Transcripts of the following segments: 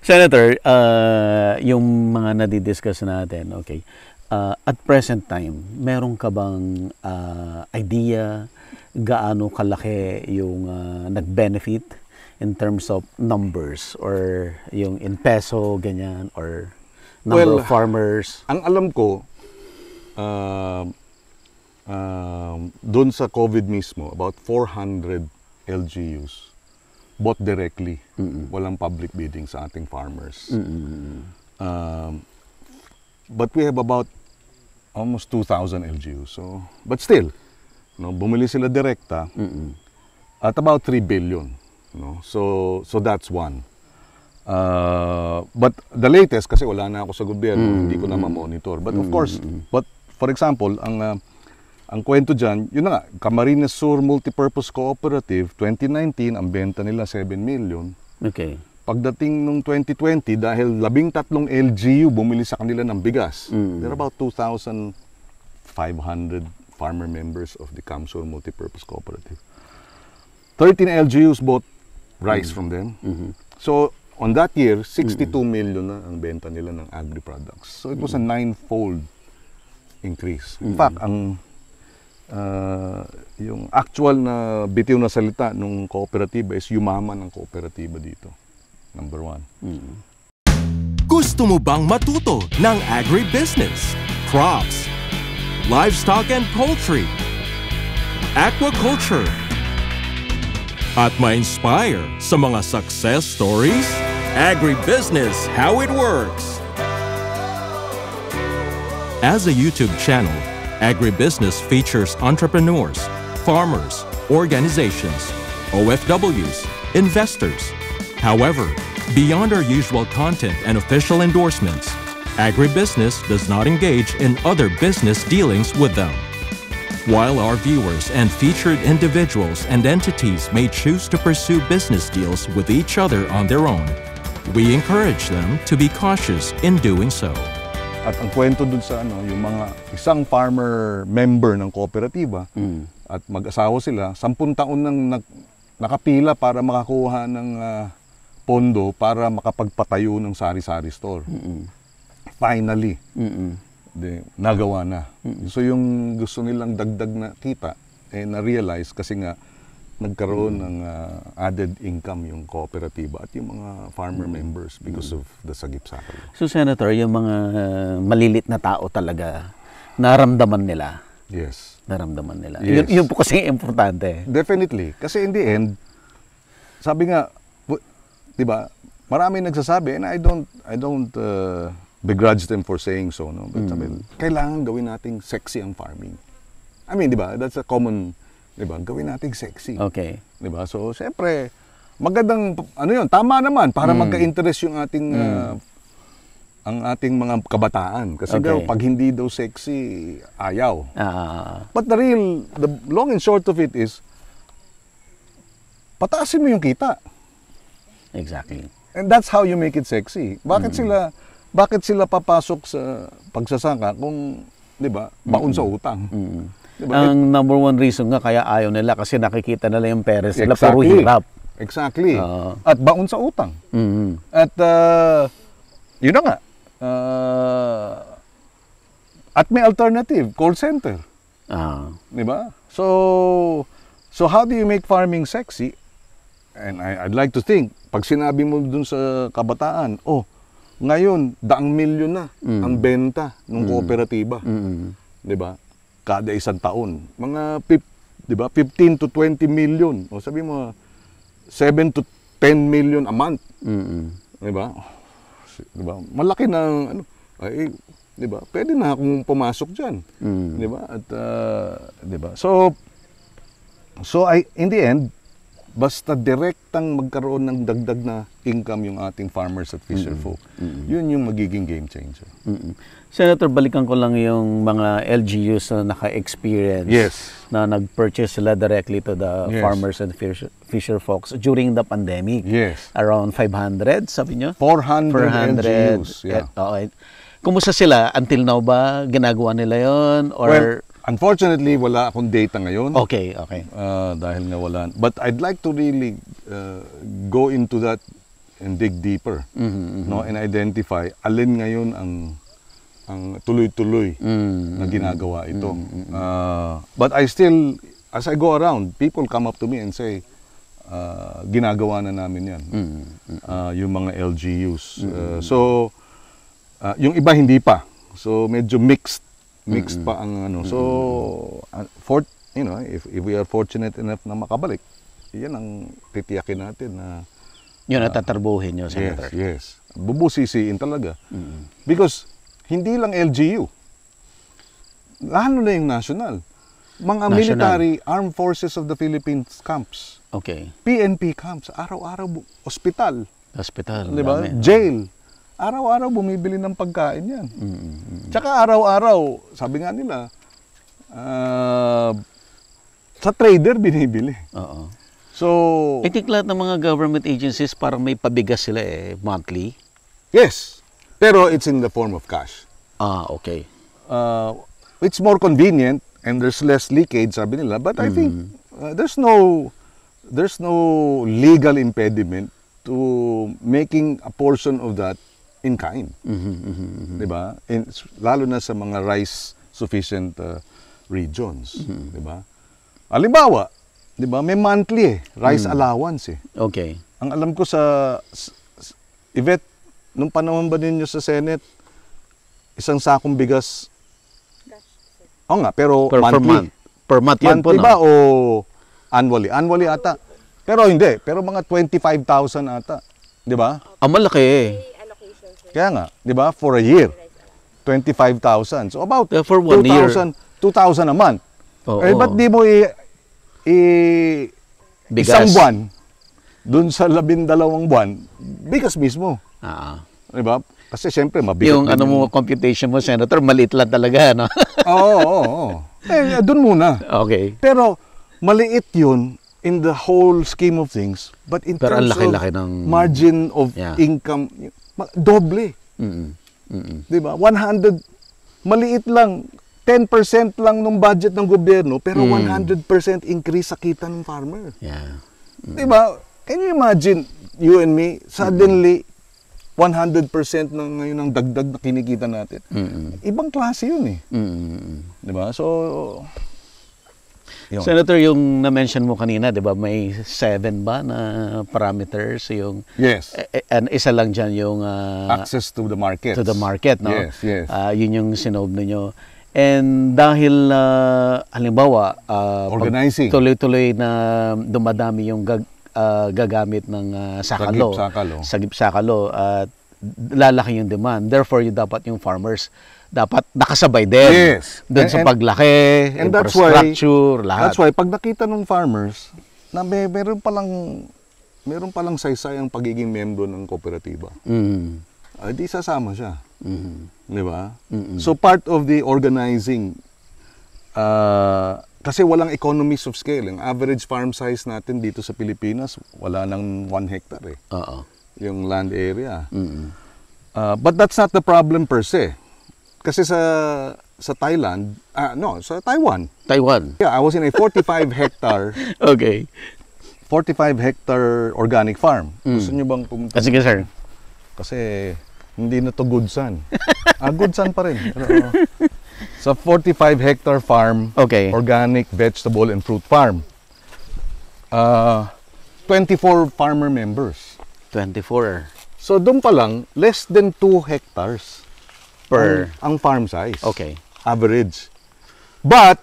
Senator, yung mga nadidiscuss natin, okay. At present time, meron ka bang idea gaano kalaki yung nag-benefit in terms of numbers or yung in peso, ganyan, or number of farmers? Ang alam ko, doon sa COVID mismo, about 400 LGUs bought directly. Walang public bidding sa ating farmers. But we have about almost 2,000 LGUs. So, but still, bumili sila direkta at about 3 billion. So that's one. But the latest, kasi wala na ako sa gobyerno, hindi ko na ma-monitor. But of course, but for example, ang kwento dyan, yun na nga, Camarines Sur Multipurpose Cooperative, 2019, ang benta nila 7 million. Okay. Pagdating nung 2020, dahil 13 LGU bumili sa kanila ng bigas, there are about 2,500 farmer members of the Camsur Multipurpose Cooperative. 13 LGUs bought rice from them. So, on that year, 62 million na ang benta nila ng agri-products. So, it was a 9-fold increase. In fact, yung actual na bitiw na salita nung kooperatiba is yumaman ng kooperatiba dito. Number 1. Gusto mo bang matuto ng agribusiness, crops, livestock and poultry, aquaculture, at ma-inspire sa mga success stories? Agribusiness, how it works! As a YouTube channel, Agribusiness features entrepreneurs, farmers, organizations, OFWs, investors. However, beyond our usual content and official endorsements, Agribusiness does not engage in other business dealings with them. While our viewers and featured individuals and entities may choose to pursue business deals with each other on their own, we encourage them to be cautious in doing so. At ang kwento dun sa yung mga isang farmer member ng kooperatiba at mag-asawa sila, 10 taon nang nakapila para makakuha ng pondo para makapagpatayo ng sari-sari store. Finally, nagawa na. So yung gusto nilang dagdag na kita, na-realize kasi nga nagkaroon ng added income yung kooperatiba at yung mga farmer members because of the sagip-sakal. So, Senator, yung mga malilit na tao talaga, naramdaman nila. Yes. Naramdaman nila. Yes. Yun po kasi importante. Definitely. Kasi in the end, sabi nga, di ba, marami nagsasabi, and I don't begrudge them for saying so, no? But sabi, kailangan gawin nating sexy ang farming. I mean, di ba, that's a common, di ba, gawin nating sexy. Okay. Di ba? So, siyempre, magandang, yun, tama naman, para magka-interest yung ating, ang ating mga kabataan. Kasi pag hindi daw sexy, ayaw. But the long and short of it is, pataasin mo yung kita. Exactly. And that's how you make it sexy. Bakit sila papasok sa pagsasaka kung, di ba, baon sa utang? Diba? Ang number one reason nga kaya ayaw nila kasi nakikita nila yung pera sila puro hirap. Exactly. At baon sa utang. At yun na nga. At may alternative, call center. Diba? So how do you make farming sexy? And I'd like to think, pag sinabi mo dun sa kabataan, ngayon, 100 milyon na ang benta ng kooperatiba. Diba? Kada isang taon. Mga 15 to 20 million. O sabi mo, 7 to 10 million a month. Diba? Diba? Malaki na, diba? Pwede na akong pumasok dyan. Diba? At, diba? So in the end, basta direktang magkaroon ng dagdag na income yung ating farmers at fisher folk, yun yung magiging game changer. Senator, balikan ko lang yung mga LGUs na naka-experience na nag-purchase sila directly to the farmers and fisher folks during the pandemic. Around 500, sabi nyo? 400 LGUs. Kumusta sila? Until now ba? Ginagawa nila yon? Or... Well, unfortunately, wala akong data ngayon. Okay. Dahil nga wala. But I'd like to really go into that and dig deeper, no, and identify alin ngayon ang tuloy-tuloy na ginagawa ito. But I still, as I go around, people come up to me and say, ginagawa na namin yan. Yung mga LGUs. So, yung iba hindi pa. So, medyo mixed pa ang ano. So, you know, if we are fortunate enough na makabalik, yan ang titiyakin natin na yun ang tatarbuhin nyo, Senator. Yes. Bubusisiin talaga. Because hindi lang LGU. Lalo na yung national. Mga military armed forces of the Philippines camps. Okay. PNP camps. Araw-araw ospital. Hospital. Diba? Jail. Araw-araw bumibili ng pagkain yan. Tsaka araw-araw, sabi nga nila, sa trader binibili. Oo. So, I think lahat ng mga government agencies parang may pabigas sila monthly. yes. Pero it's in the form of cash. Okay. It's more convenient and there's less leakage, sabi nila. But I think there's no legal impediment to making a portion of that in kind. Diba? Lalo na sa mga rice sufficient regions. Diba? Halimbawa, diba, may monthly rice allowance Okay. Ang alam ko sa Yvette, nung panahon ba ninyo sa Senate, isang sakong bigas, nga, pero monthly. Per month yan po, Monthly no? ba o annually? Annually ata. Pero hindi, pero mga 25,000 ata. Di ba? Malaki Kaya nga, di ba? For a year. 25,000. So about For 1 year. 2,000 a month. Ba't di mo Bigas. isang buwan, dun sa 12 buwan, bigas mismo. Di ba? Kasi siyempre, mabigat. Yung ano mo, computation mo, Senator, maliit lang talaga, no? Oo. Dun muna. Okay. Pero, maliit yun in the whole scheme of things. But in Pero terms laki-laki of ng margin of income, doble. Diba? 100, maliit lang. 10% lang ng budget ng gobyerno, pero 100% increase sa kita ng farmer. Yeah. Diba? Can you imagine, you and me, suddenly, 100% ng ngayon ang dagdag na kinikita natin? Ibang klase yun Diba? So, yun. Senator, yung na-mention mo kanina, di ba, may 7 ba na parameters? Yung, yes. And isa lang dyan yung access to the market. To the market, no? Yes. Yun yung sinob ninyo. And dahil, halimbawa, organizing. Tuloy-tuloy na dumadami yung gagamit ng sakalo. Sagip-sakalo. At lalaki yung demand. Therefore, dapat yung farmers dapat nakasabay din. Yes. Doon sa paglaki, and infrastructure, lahat. That's why, pag nakita ng farmers na meron palang saysay ang pagiging membro ng kooperatiba, di sasama siya. Di ba? So, part of the organizing, kasi walang economies of scale. Yung average farm size natin dito sa Pilipinas, wala nang 1 hectare yung land area. But that's not the problem per se. Kasi sa Thailand, sa Taiwan. Yeah, I was in a 45 hectare. Okay. 45 hectare organic farm. Gusto niyo bang pumunta? Sige, sir. Kasi hindi na to good sun. Good sun pa rin. Pero, sa 45 hectare farm, organic vegetable and fruit farm. 24 farmer members. 24. So doon pa lang, less than 2 hectares ang farm size. Okay. Average. But,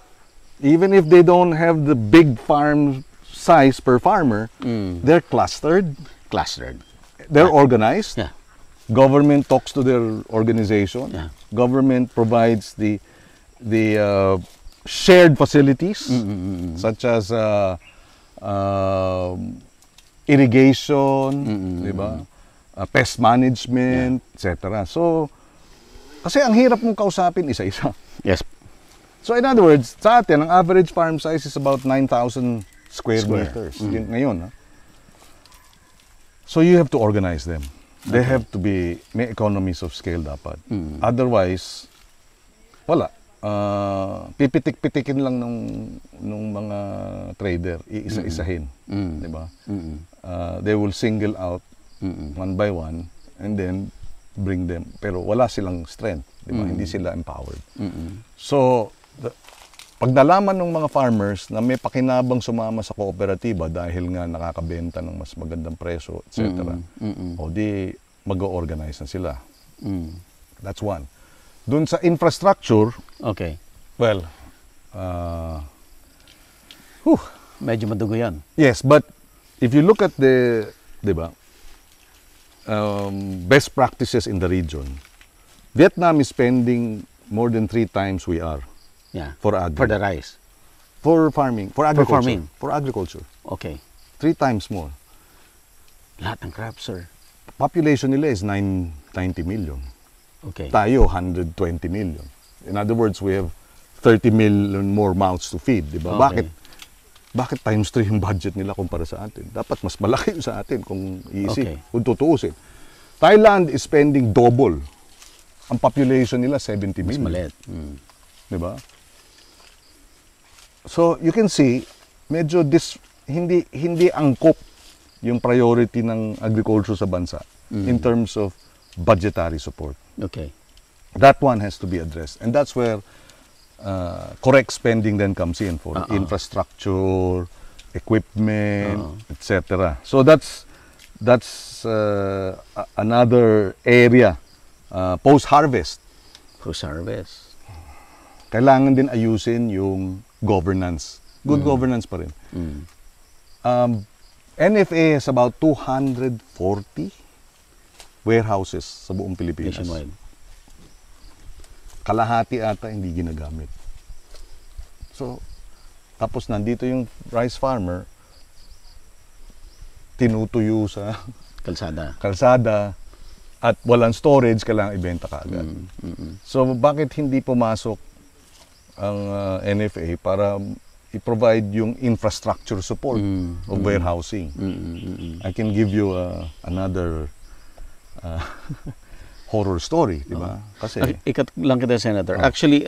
even if they don't have the big farm size per farmer, they're clustered. They're organized. Yeah. Government talks to their organization. Yeah. Government provides the shared facilities, such as irrigation, diba? Pest management, etc. So, kasi ang hirap mong kausapin isa-isa. Yes. So in other words, sa atin, ang average farm size is about 9,000 square meters. Yun, ngayon. So you have to organize them. They have to be, may economies of scale dapat. Otherwise, wala. Pipitik-pitikin lang nung mga trader, iisa-isahin. Diba? They will single out one by one, and then bring them. Pero wala silang strength, di ba? Hindi sila empowered. So, pag nalaman ng mga farmers na may pakinabang sumama sa kooperatiba dahil nga nakakabenta ng mas magandang presyo, etc., o di mag-organize na sila. That's one. Doon sa infrastructure, Okay. well, Medyo madugo yan. yes, but if you look at the, di ba, best practices in the region, Vietnam is spending more than 3 times we are Yeah. for For the rice. for farming, for agriculture. farming. For agriculture. Okay. 3 times more. Lahat ng crops, sir. Population nila is 90 million. Okay. Tayo, 120 million. In other words, we have 30 million more mouths to feed, di ba? Okay. Bakit times 3 yung budget nila kumpara sa atin? Dapat mas malaki yung sa atin kung iisip, Okay. kung tutuusin. Thailand is spending double. Ang population nila 70 Mas million. maliit. Di ba? So, you can see, medyo hindi angkop yung priority ng agriculture sa bansa in terms of budgetary support. Okay. That one has to be addressed. And that's where correct spending then comes in for infrastructure, equipment, etc. So that's another area. Post-harvest, Post-harvest. kailangan din ayusin yung governance. Good governance pa rin. NFA has about 240 warehouses sa buong Pilipinas. Nationwide. Kalahati ata hindi ginagamit. So, tapos nandito yung rice farmer, tinutuyo sa kalsada at walang storage, kailangan ibenta kaagad. So, bakit hindi pumasok ang NFA para i-provide yung infrastructure support of warehousing? I can give you another horror story, di ba? Kasi Ikat lang kita, Senator. Actually,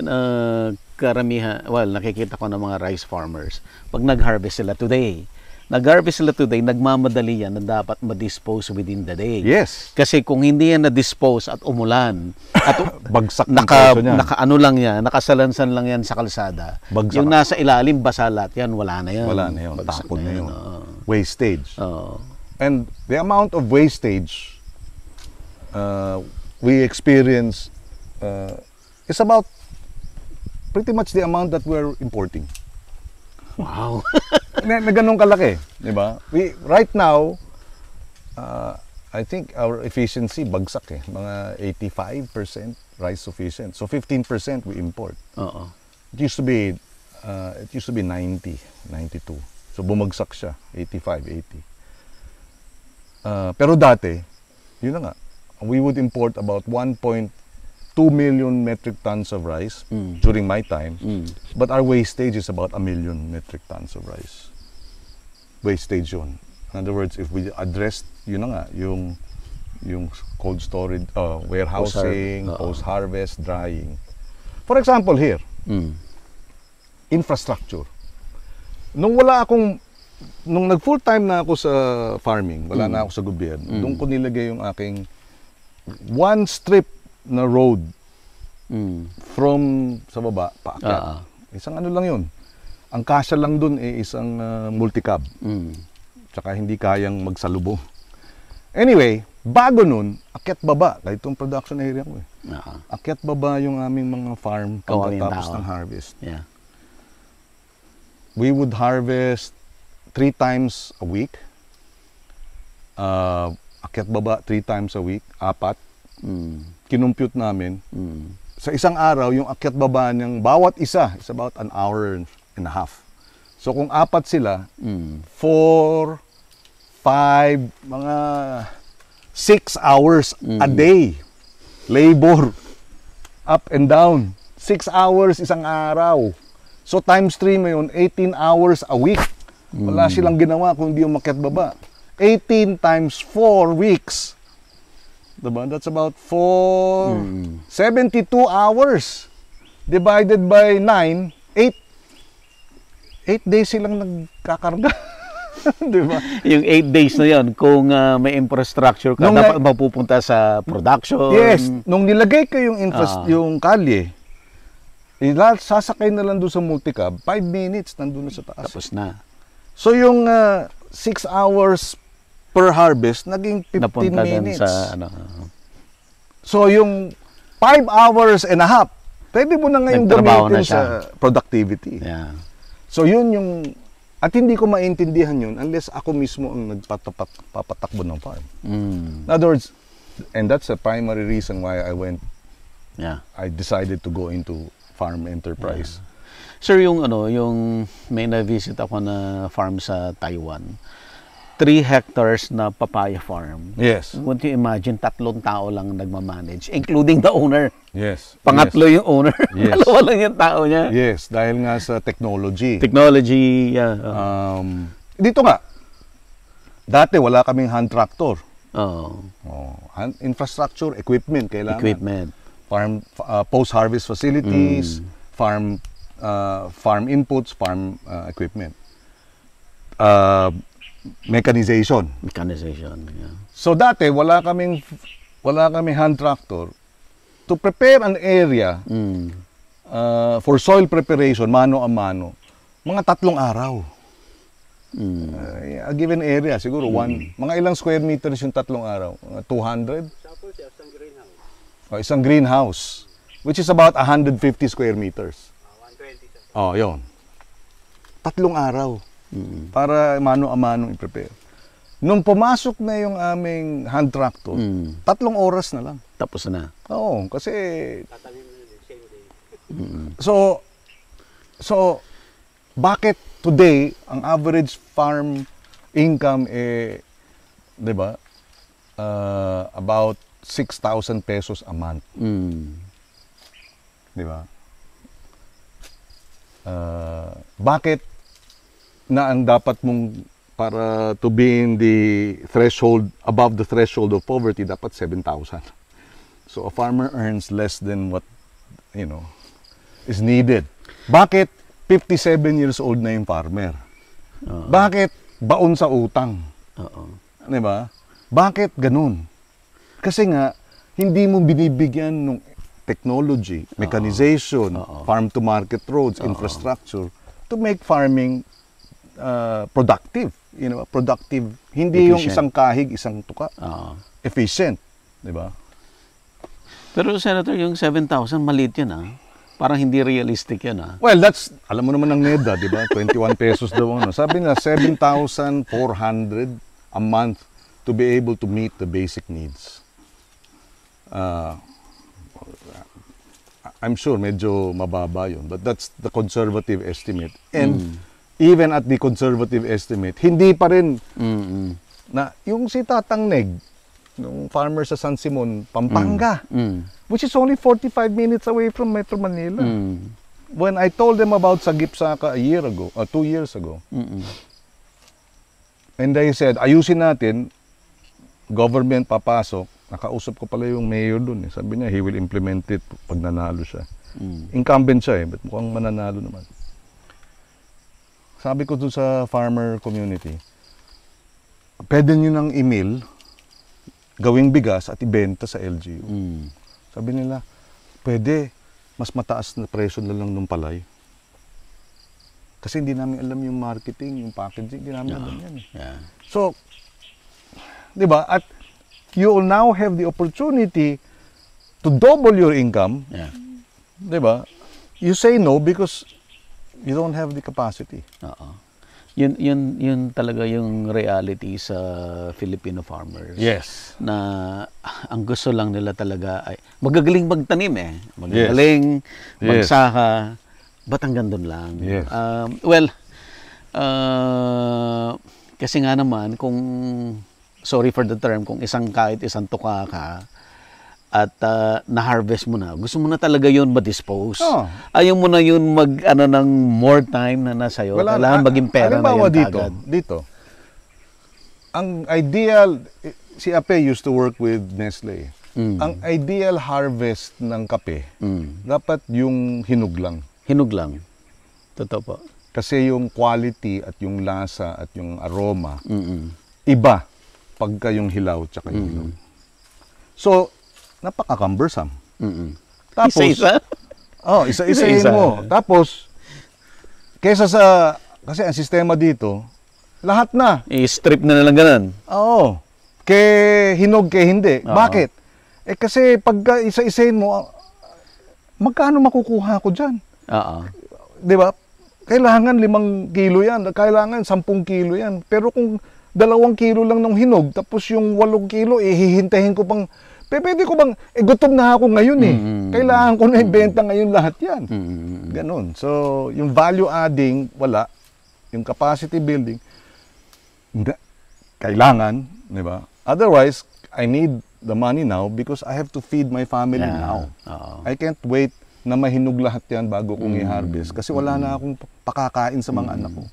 karamihan, nakikita ko ng mga rice farmers, pag nag-harvest sila today, nagmamadali yan na dapat ma-dispose within the day. yes, Kasi kung hindi yan na-dispose at umulan, at bagsak ng presyo niyan. nakasalansan lang yan sa kalsada, Bagsak. yung nasa ilalim, basa lahat yan, wala na yan. Wala na yun, Bagsak tapon na yun. oo. Wastage. Oo. And the amount of wastage we experience is about pretty much the amount that we're importing. Wow. na ganun kalaki, di ba? Right now, I think our efficiency bagsak eh. Mga 85% rice sufficient. So 15% we import. Oo. It used to be 90, 92. So bumagsak siya, 85, 80. Pero dati, yun na nga, we would import about 1.2 million metric tons of rice during my time. But our wastage is about 1 million metric tons of rice. Wastage yun. In other words, if we addressed, yun na nga, yung cold storage, warehousing, post-harvest, drying. For example, here, infrastructure. Nung nag-full time na ako sa farming, wala na ako sa gobyerno, doon ko nilagay yung aking one strip na road from sa baba paakyat. Isang ano lang yun. Ang kasya lang dun isang multicab. Tsaka hindi kayang magsalubong. Anyway, bago nun, akyat baba. Kahit itong production area ko eh. Akyat baba yung aming mga farm pagkatapos ng harvest. Yeah. We would harvest 3 times a week. Akyat baba 3 times a week, 4. Kinumpute namin. Sa isang araw, yung akyat baba ng bawat isa is about an hour and a half. So kung 4 sila, 4, 5, mga 6 hours a day. Labor. Up and down. 6 hours isang araw. So times 3 mo yun, 18 hours a week. Wala silang ginawa kung hindi umakyat baba. 18 times 4 weeks. Diba? That's about 72 hours. Divided by 9, 8 days silang nagkakarga. Di ba? Yung 8 days na yon, kung may infrastructure ka, dapat mapupunta sa production. Yes. Nung nilagay ko yung, yung kalye, sasakay na lang doon sa multicab, 5 minutes, nandun na sa taas. Tapos na. So yung 6 hours per harvest, naging 15 Napunta minutes. Sa, So yung 5 hours and a half, pwede mo na ngayon gamitin sa productivity. Yeah. So yun yung, at hindi ko maintindihan yun unless ako mismo ang nagpapatakbo ng farm. In other words, and that's the primary reason why I decided to go into farm enterprise. Yeah. Sir, yung may na-visit ako na farm sa Taiwan, 3 hectares na papaya farm. Yes. Want you imagine, 3 tao lang nagmamanage, including the owner. Yes. Pangatlo yung owner. Yes. Dalawa lang yung tao niya. Yes, dahil nga sa technology. Technology, yeah. Dito nga, dati wala kaming hand tractor. Infrastructure, equipment, kailangan. Equipment. Farm, post-harvest facilities, farm inputs, farm equipment. Mechanization. Yeah. So dati wala kaming hand tractor to prepare an area for soil preparation mano a mano. Mga 3 araw. A given area siguro mga ilang square meters yung 3 araw? 200? Isang greenhouse which is about 150 square meters. 120. Yun. 3 araw. Para mano a mano i-prepare. Nung pumasok na yung aming hand tractor, 3 oras na lang. Tapos na. Oo, kasi so bakit today ang average farm income 'di ba? About 6,000 pesos a month. 'Di ba? Bakit na ang dapat mong para to be in the threshold, above the threshold of poverty, dapat 7,000. So a farmer earns less than what, is needed. Bakit 57 years old na yung farmer? Bakit baon sa utang? Diba? Bakit ganun? Kasi nga, hindi mo binibigyan ng technology, mechanization, farm to market roads, infrastructure, to make farming productive, productive, hindi efficient. Yung isang kahig, isang tuka, efficient, di ba? Pero Senator, yung 7,000 maliit yun parang hindi realistic yun Well, that's, alam mo naman ng NEDA, di ba? 21 pesos daw sabi na 7,400 a month to be able to meet the basic needs. I'm sure medyo mababa yun, but that's the conservative estimate. And even at the conservative estimate, hindi pa rin na yung si Tatang Neg, yung farmer sa San Simon, Pampanga, which is only 45 minutes away from Metro Manila. When I told them about Sagip-Saka 2 years ago, and they said, ayusin natin, government papasok, nakausap ko pala yung mayor dun. Sabi niya, he will implement it pag nanalo siya. Incumbent siya but mukhang mananalo naman. Sabi ko dun sa farmer community, pwede nyo ng email, gawing bigas at ibenta sa LGU. Sabi nila, pwede, mas mataas na presyo na lang ng palay. Kasi hindi namin alam yung marketing, yung packaging, hindi namin alam yan. So, di ba, at you will now have the opportunity to double your income. Di ba? You say no because you don't have the capacity. Yun talaga yung reality sa Filipino farmers. Yes. Na ang gusto lang nila talaga ay magagaling magtanim Magagaling magsaka. Ba't hanggang doon lang? Yes. Kasi nga naman kung sorry for the term, kung kahit isang tuka ka at na-harvest mo na, gusto mo na talaga yun ma-dispose. Ayaw mo na yun ng more time na nasa'yo. Kailangan maging pera na yun agad. Dito, ang ideal, si Ape used to work with Nestle. Ang ideal harvest ng kape, dapat yung hinug lang. Hinug lang. Totoo po. Kasi yung quality at yung lasa at yung aroma, iba pagka yung hilaw tsaka yung hinog. So, napaka-cumbersome. Tapos, Isa-isa? isa-isahin mo. Tapos, kesa sa, kasi ang sistema dito, lahat na. I-strip na lang ganun. Oo. Hinog, hindi. Oo. Bakit? Kasi pagka isa-isahin mo, magkano makukuha ko dyan? Oo. Di ba? Kailangan 5 kilo yan, kailangan 10 kilo yan. Pero kung 2 kilo lang ng hinog, tapos yung 8 kilo, hihintayin ko pang, pwede ko bang, gutom na ako ngayon eh. Kailangan ko na ibenta ngayon lahat yan. Ganon. So, yung value adding, wala. Yung capacity building, kailangan, di ba? Otherwise, I need the money now because I have to feed my family now. I can't wait na mahinog lahat yan bago kong i-harvest kasi wala na akong pakakain sa mga anak ko.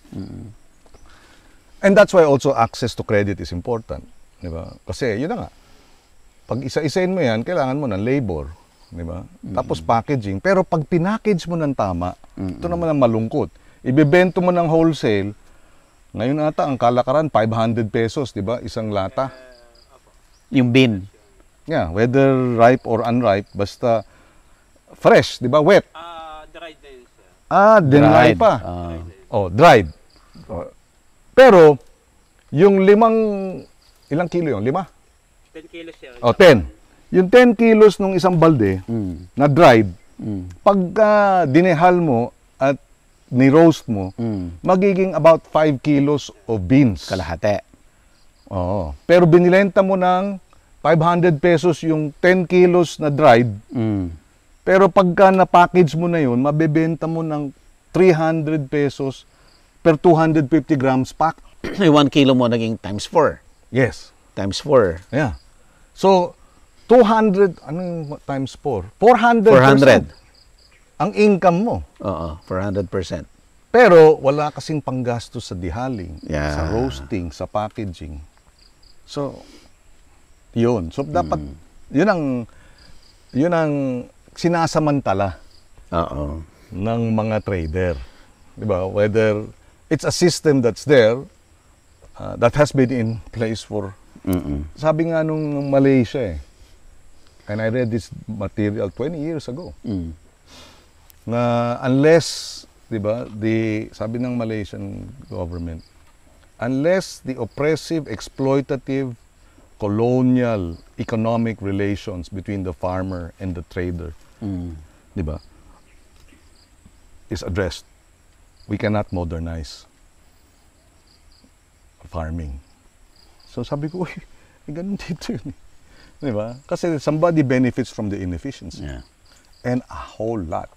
And that's why also access to credit is important. Di ba? Kasi yun na nga, pag isa-isain mo yan, kailangan mo ng labor. Di ba? Tapos packaging. Pero pag pinackage mo ng tama, ito naman ang malungkot. Ibebento mo ng wholesale, ngayon ata ang kalakaran 500 pesos, di ba? Isang lata. Yung bin. Yeah, whether ripe or unripe, basta fresh, di ba? Wet. Dried na yun, sir. Dinry pa. Dried. Pero, yung ilang kilo yun? 5? 10 kilos, sir. 10. Yung 10 kilos nung isang balde na dried, pagka dinehal mo at ni-roast mo, magiging about 5 kilos of beans. Kalahati. Oo. Pero binilenta mo ng 500 pesos yung 10 kilos na dried, pero pagka na-package mo na yun, mabebenta mo ng 300 pesos per 250 grams pack. Yung 1 kilo mo naging times 4. Yes. Times 4. Yeah. So, 200, ano yung times 4? 400%. 400. Ang income mo. Oo, 400%. Pero, wala kasing panggastos sa dehaling, Yeah. sa roasting, sa packaging. So, yun. So, dapat, yun ang sinasamantala Oo. ng mga trader. Diba? Whether it's a system that's there, that has been in place for, sabi nga nung Malaysia and I read this material 20 years ago, na unless, diba, sabi ng Malaysian government, unless the oppressive, exploitative, colonial economic relations between the farmer and the trader, diba, is addressed, we cannot modernize farming. So sabi ko, ganun dito yun. Diba? Kasi somebody benefits from the inefficiency. Yeah. And a whole lot.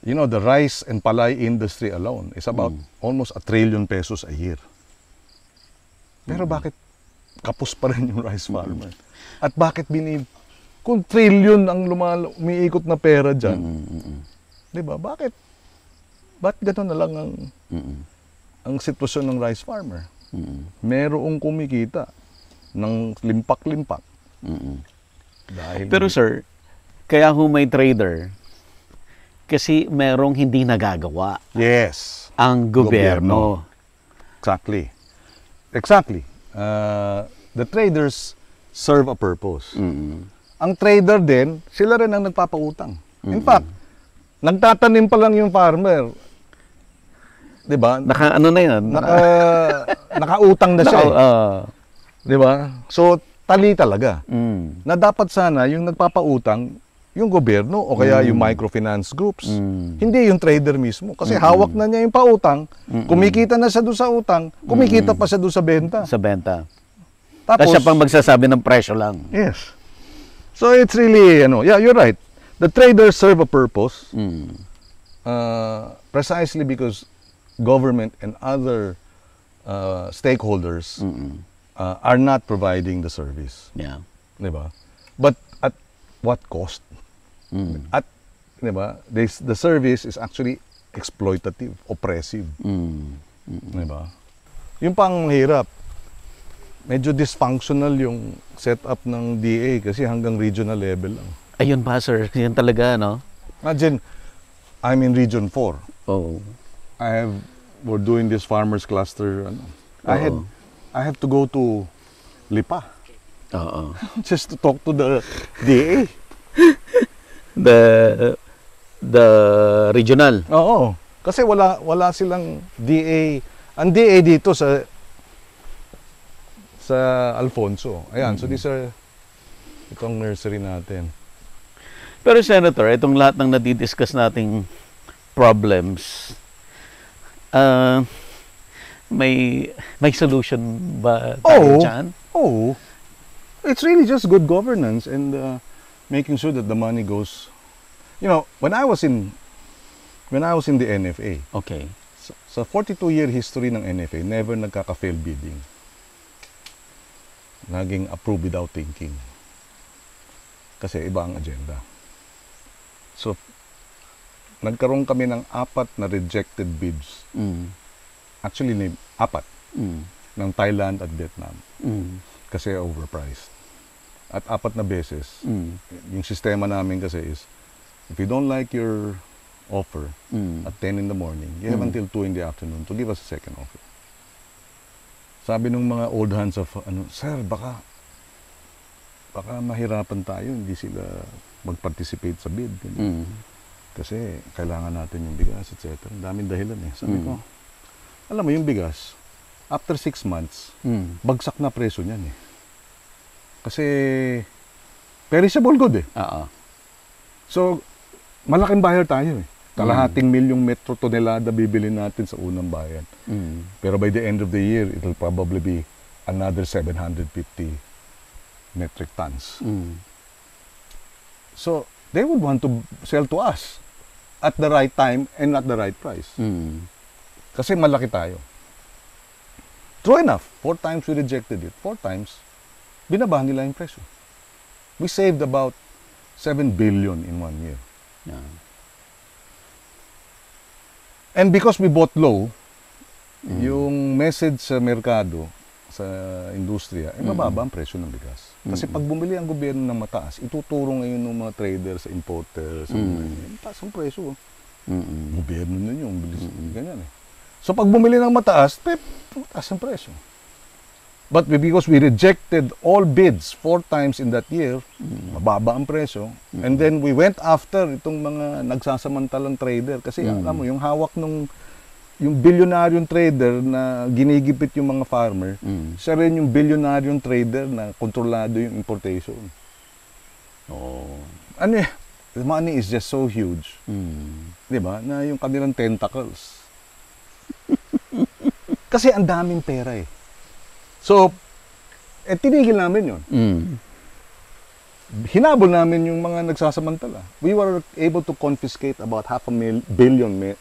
You know, the rice and palay industry alone is about almost 1 trillion pesos a year. Pero bakit kapos pa rin yung rice farmer? At bakit kung trillion ang umiikot na pera dyan, diba? Bakit gano'n na lang ang sitwasyon ng rice farmer? Merong kumikita ng limpak-limpak. Dahil Pero sir, kaya may trader, kasi merong hindi nagagawa yes, ang gobyerno. Exactly. The traders serve a purpose. Ang trader din, sila rin ang nagpapautang. In fact, nagtatanim pa lang yung farmer. 'Di ba? Ano na 'yan? Nakautang na siya. 'Di ba? So tali talaga. Na dapat sana yung nagpapautang yung gobyerno o kaya yung microfinance groups. Hindi yung trader mismo kasi hawak na niya yung pautang, kumikita na siya doon sa utang, kumikita pa siya doon sa benta. Sa benta. Tapos Kasi siya pang magsasabi ng presyo lang. yes. So it's really, yeah, you're right. The traders serve a purpose precisely because government and other stakeholders are not providing the service. Yeah. Diba? But at what cost? At, diba, the service is actually exploitative, oppressive. Diba? Yung pang hirap, medyo dysfunctional yung setup ng DA kasi hanggang regional level lang. Ayun pa sir, yan talaga, no? Imagine, I'm in Region 4. Oh. we're doing this farmers cluster. I have to go to Lipa Oo. just to talk to the DA. The regional. Oo. Kasi wala silang DA. Ang DA dito sa Alfonso. Ayan, so these are itong nursery natin. Pero Senator, itong lahat ng nadidiscuss nating problems, may solution ba tayo dyan? Oh, it's really just good governance and making sure that the money goes. You know, when I was in the NFA, Okay. sa 42-year history ng NFA, never nagkaka-fail bidding. Naging approve without thinking. Kasi iba ang agenda. So, nagkaroon kami ng 4 na rejected bids. Actually, 4. Ng Thailand at Vietnam. Kasi overpriced. At 4 na beses. Yung sistema namin kasi is, if you don't like your offer at 10 in the morning, you have until 2 in the afternoon to give us a second offer. Sabi nung mga old hands of, sir, baka mahirapan tayo, hindi sila mag-participate sa bid. Kasi kailangan natin yung bigas, etc. Ang daming dahilan eh. Sabi ko, alam mo yung bigas, after 6 months, bagsak na presyo niyan eh. Kasi perishable good eh. So, malaking buyer tayo eh. Kalahating milyong metro tonelada bibili natin sa unang bayan. Pero by the end of the year, it will probably be another 750 metric tons. So, they would want to sell to us at the right time and at the right price. Kasi malaki tayo. True enough, 4 times we rejected it. 4 times, binabahan nila yung presyo. We saved about 7 billion in 1 year. And because we bought low, yung message sa merkado, sa industriya, mababa ang presyo ng bigas. Kasi pag bumili ang gobyerno ng mataas, ituturo ngayon ng mga traders, importers, taas ang presyo. Gobyerno na yun, bilis, ganyan eh. So pag bumili ng mataas, taas ang presyo. But because we rejected all bids 4 times in that year, mababa ang presyo. And then we went after itong mga nagsasamantalang trader. Kasi alam mo, yung hawak yung bilyonaryong trader na ginigipit yung mga farmer, siya rin yung bilyonaryong trader na kontrolado yung importation. The money is just so huge. Diba? Na yung kanilang tentacles. Kasi ang daming pera eh. So, tinigil namin yun. Hinabol namin yung mga nagsasamantala. We were able to confiscate about $500 million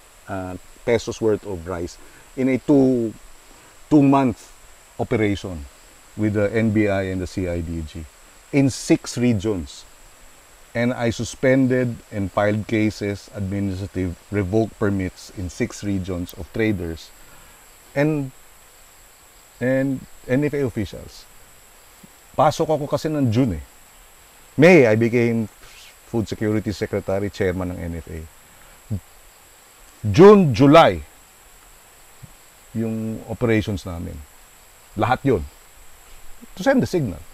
pesos worth of rice in a 2-month operation with the NBI and the CIDG in 6 regions. And I suspended and filed cases, administrative, revoked permits in 6 regions of traders and NFA officials. Pasok ako kasi ng June eh. May, I became Food Security Secretary, Chairman ng NFA. June, July, yung operations namin. Lahat yun. To send the signal.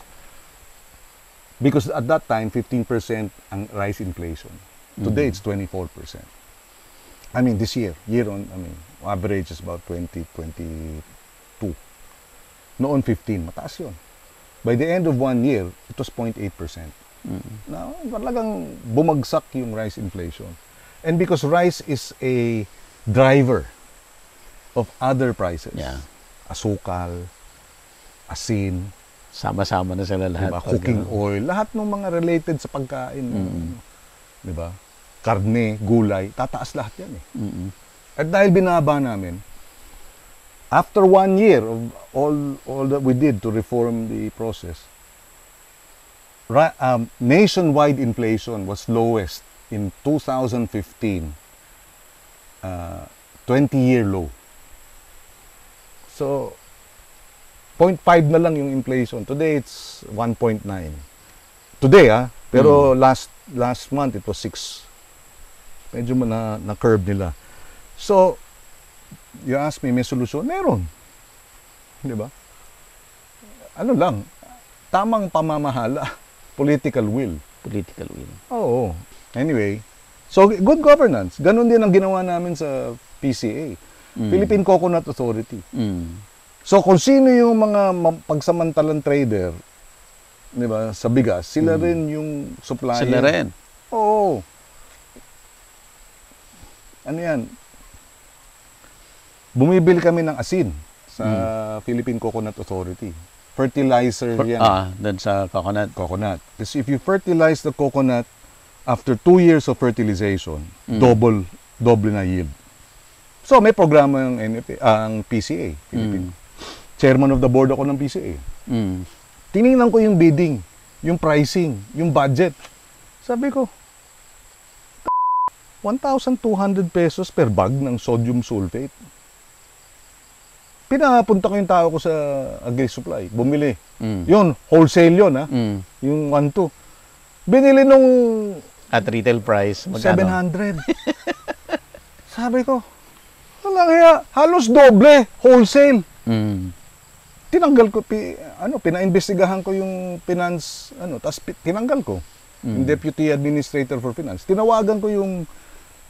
Because at that time, 15% ang rice inflation. Today, it's 24%. I mean, this year, average is about 22. Noon 15, mataas yun. By the end of 1 year, it was 0.8%. Now, talagang bumagsak yung rice inflation. And because rice is a driver of other prices. Asukal, asin, sama-sama na sila lahat. Diba? Cooking oil, lahat ng mga related sa pagkain. Diba? Karne, gulay, tataas lahat yan eh. At dahil binaba namin, after 1 year of all that we did to reform the process, nationwide inflation was lowest in 2015, 20-year low. So, 0.5 na lang yung inflation. Today, it's 1.9. Today, pero last month, it was 6. Medyo na-curve nila. So, you ask me, may solusyon? Meron. Di ba? Ano lang, tamang pamamahala, political will. Political will. Oo. Anyway, so good governance. Ganon din ang ginawa namin sa PCA, Philippine Coconut Authority. So kung sino yung mga pagsamantalang trader, di ba, sa bigas, sila rin yung supplier. Sila rin. Oo. Ano yan? Bumibili kami ng asin sa Philippine Coconut Authority. Fertilizer yan. Doon sa coconut. Coconut. Because if you fertilize the coconut, after 2 years of fertilization, double na yield. So may programa ng ang PCA, Philippine. Chairman of the board ako ng PCA. Tiningnan ko yung bidding, yung pricing, yung budget. Sabi ko, 1,200 pesos per bag ng sodium sulfate. Pinapunta ko yung tao ko sa Agri-Supply, bumili. Yun, wholesale yun, ha? Yung 1,200. Binili nung At retail price, magkano? 700. Sabi ko, walang hiya, halos doble, wholesale. Tinanggal ko, pinaimbestigahan ko yung finance, tapos tinanggal ko. Yung Deputy Administrator for Finance. Tinawagan ko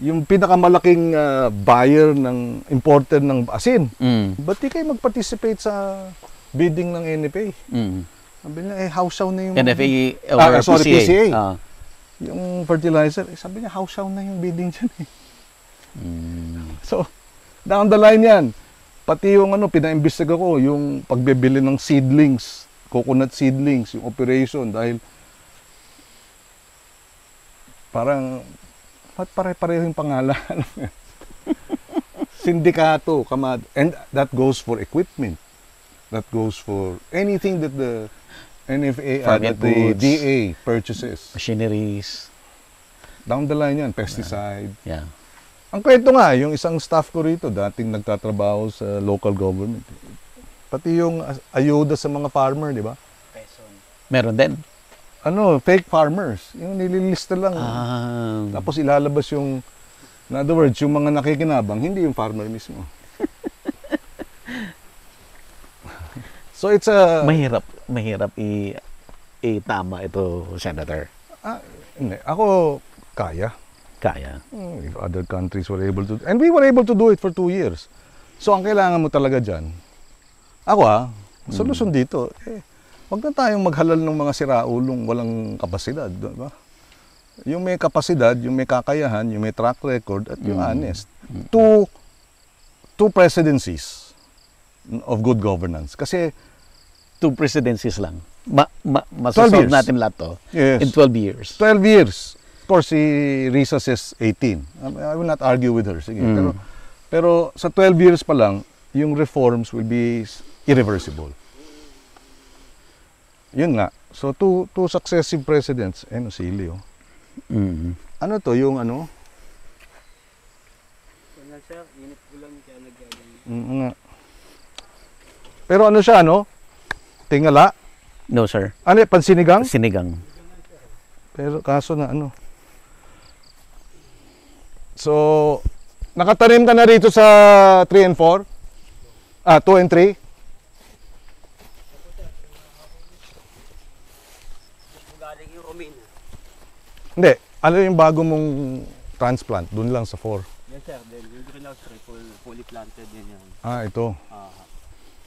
yung pinakamalaking buyer ng importer ng asin. Ba't di kayo mag-participate sa bidding ng NFA? Sabi niya, hausaw na yung... NFA or PCA. Yung fertilizer, sabi niya, hausaw na yung bidding dyan eh. So, down the line yan. Pati yung pinaimbestiga ko, yung pagbebili ng seedlings, coconut seedlings, yung operation, dahil parang pare-pareho yung pangalan. Sindikato, and that goes for equipment. That goes for anything that the NFA, that the DA purchases. Machineries. Down the line yan, pesticide. Yeah. Ang kwento nga, yung isang staff ko rito, dating nagtatrabaho sa local government. Pati yung ayuda sa mga farmer, di ba? Meron din. Fake farmers. Yung nililista lang. Tapos ilalabas yung, in other words, yung mga nakikinabang, hindi yung farmer mismo. So it's a... Mahirap i-tama ito, Senator. Hindi. Ako, kaya. Kaya. If other countries were able to... And we were able to do it for 2 years. So ang kailangan mo talaga dyan, ako solusyon dito, wag na tayong maghalal ng mga siraulong walang kapasidad. Diba? Yung may kapasidad, yung may kakayahan, yung may track record, at yung honest. Two presidencies of good governance. Kasi 2 presidencies lang. Masasolve natin lahat to in 12 years. 12 years. Of course, si Risa says 18. I will not argue with her. Sige. Pero sa 12 years pa lang, yung reforms will be irreversible. Yun nga. So, two successive presidents. Sili, Ano to, yung ano? Wala sir, init ko lang kaya nga. Pero ano siya, Tingala? No, sir. Ano, pansinigang? Sinigang. Pero kaso na So, nakatanim ka na rito sa 3 and 4? 2 and 3? galing yung Romania. Hindi. Ano yung bago mong transplant? Doon lang sa 4. Yes sir, then yung greenhouse tree, fully planted yan yan. Ito.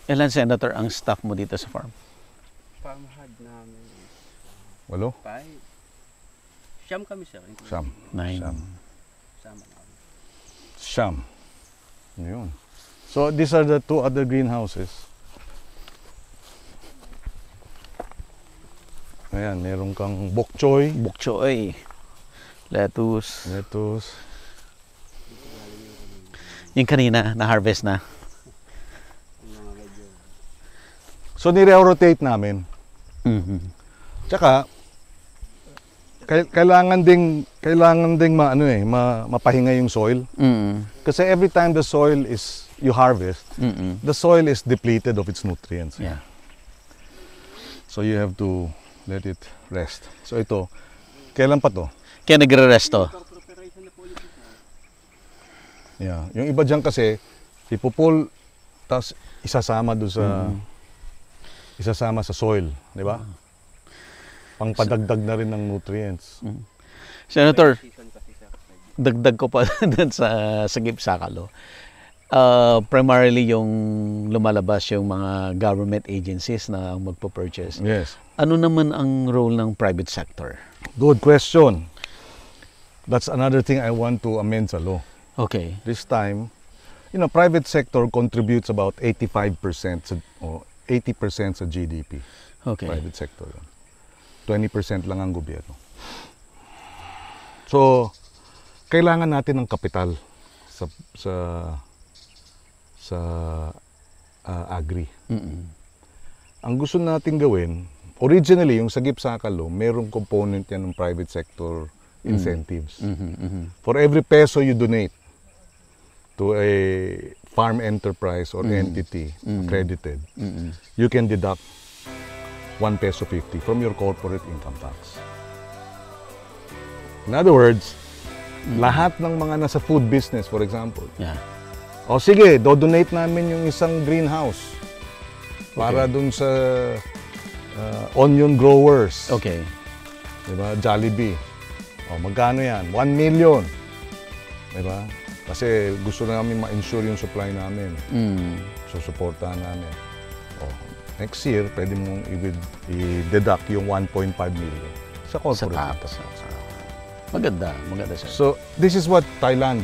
Ilan, Senator, ang staff mo dito sa farm? Farm head namin. 8? 5. Siyam kami sir. 9. 9. Sama namin. Siyam. Yun. So, these are the 2 other greenhouses. Ayan, meron kang bok choy. Bok choy. Lettuce. Yung kanina, na-harvest na. So, nire-rotate namin. Tsaka, kailangan ding mapahinga yung soil. Kasi every time the soil is you harvest, the soil is depleted of its nutrients. Yeah. So you have to let it rest. So ito, kailan pa to? Kaya nagre-rest to. Yeah. Yung iba dyan kasi, ipupul, tapos isasama doon sa isasama sa soil, di ba? Pangpadagdag na rin ng nutrients. Senator, Season kasi sir. dagdag ko pa dun sa Sagip Sakalo. Primarily yung lumalabas yung mga government agencies na magpo-purchase. Yes. Ano naman ang role ng private sector? Good question. That's another thing I want to amend sa law. Okay. This time, private sector contributes about 85% o 80% sa GDP. Okay. Private sector. 20% lang ang gobyerno. So, kailangan natin ng kapital sa agri. Ang gusto natin gawin, originally yung Sagip Sakalo, merong component yan ng private sector incentives. For every peso you donate to a farm enterprise or entity accredited, you can deduct 1 peso 50 from your corporate income tax. In other words, lahat ng mga nasa food business, for example, Yeah. o sige, do-donate namin yung isang greenhouse para dun sa onion growers. Okay. Diba? Jollibee. O, magkano yan? 1 million. Diba? Kasi gusto namin ma-insure yung supply namin. So, supportahan namin. O, next year, pwede mong i-deduct yung 1.5 million sa Sa corporate. tax. Maganda sir. So, this is what Thailand.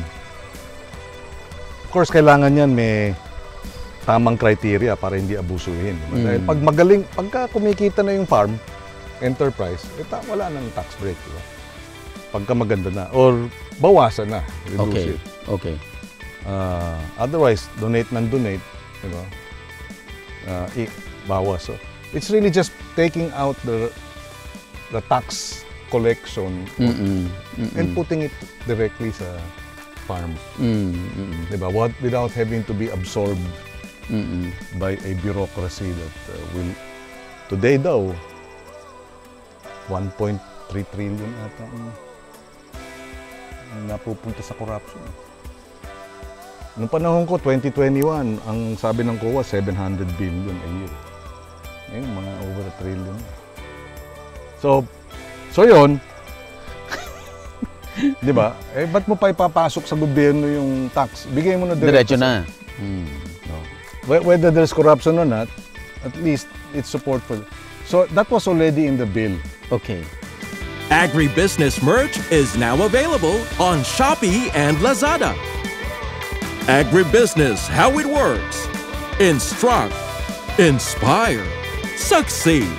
Of course, kailangan yan may tamang criteria para hindi abusuhin. Diba? Dahil pagka kumikita na yung farm, enterprise, wala nang tax break. Diba? Pagka maganda na. Or bawasan na. Reduce it. Okay. Otherwise, donate ng donate. Diba? Bawas. So, it's really just taking out the tax collection and putting it directly sa farm. Diba? Without having to be absorbed by a bureaucracy that will today daw 1.3 trillion ata ang napupunta sa corruption. Noong panahon ko 2021, ang sabi ng COA 700 billion a year. Ngayon mga over a trillion. So yun, di ba? Ba't mo pa ipapasok sa gobyerno yung tax? Bigay mo na Diretso na. No. Whether there's corruption or not, at least it's support for. So that was already in the bill. Okay. Agribusiness merch is now available on Shopee and Lazada. Agribusiness, how it works. Instruct, inspire, succeed.